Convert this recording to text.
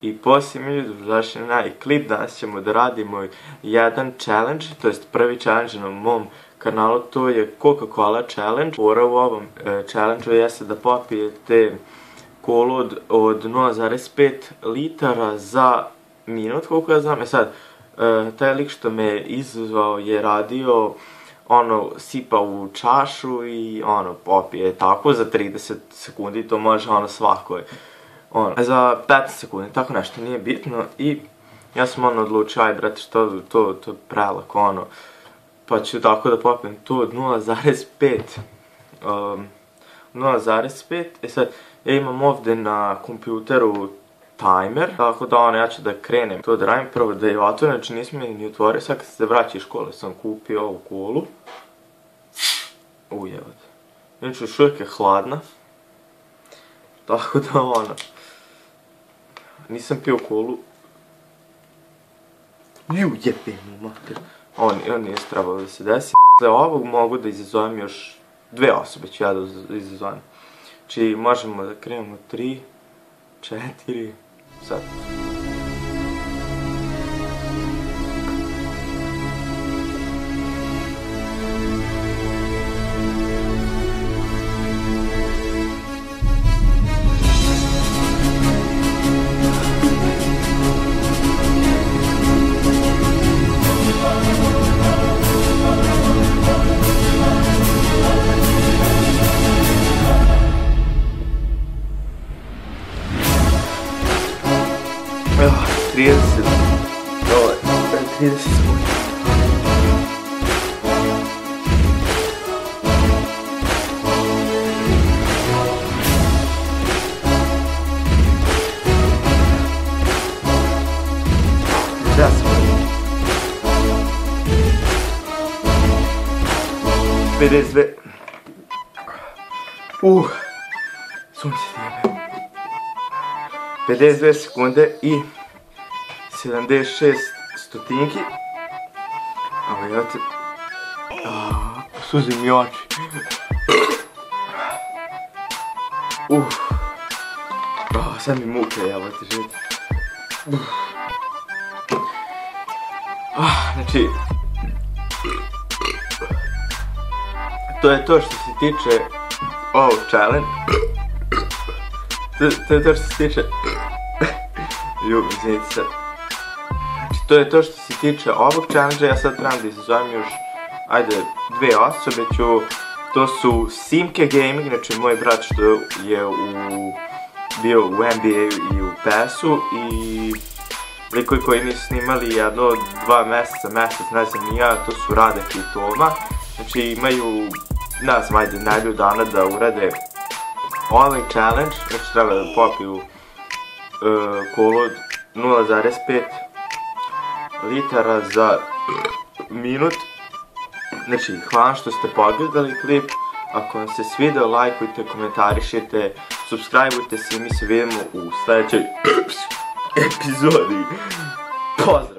I poslije mi došli na klip. Danas ćemo da radimo jedan challenge, to jest prvi challenge na mom kanalu, to je Coca-Cola challenge. Fora u ovom challenge-u jeste da popijete kolu od 0,5 litara za minut, koliko ja znam. Sad, taj lik što me izazvao je radio, sipa u čašu i popije tako za 30 sekundi, to može svakoj. Za 15 sekundi, tako nešto, nije bitno. I ja sam odlučio, aj brate, što to je prelako, pa ću tako da popijem to od 0,5. 0,5, sad, ja imam ovdje na kompjuteru timer, tako da ja ću da krenem to da radim, prvo da je otvorim, znači nisam je ni otvorio, sad kad se vraća iz škole sam kupio ovu kolu. Ujevate. Inače još uvijek je hladna. Tako da nisam pio kolu. Jebe mu mater. On nije trebalo da se desi. Za ovog mogu da izazovem još 2 osobe, ću ja da izazovem. Znači možemo da krenemo 3, 4, sad. Evo, 30 sekundi. Da sam 52. Sunce nije. 52 sekunde i 76 stotinki. Evo ja te... Suzi mi oči. Sad mi muke, evo te živite. Znači... To je to što se tiče ovog challenge. To je to što se tiče... izvinite se. Znači, to je to što se tiče ovog challenge, ja sad trebam da izazovem još, ajde, 2 osobe ću, to su Simke Gaming, znači moj brat što je bio u NBA i u PES-u i likovi koji nisu snimali 1-2 mjeseca, ne znam ni ja, to su Radek i Toma, znači imaju, ne znam, ajde, nedelju dana da urade ovaj challenge, znači treba da popiju kolu od 0,5 litara za minut. Znači, hvala što ste pogledali klip. Ako vam se svideo, lajkujte, komentarišite, subscribeujte se i mi se vidimo u sljedećoj epizodi. Pozdrav!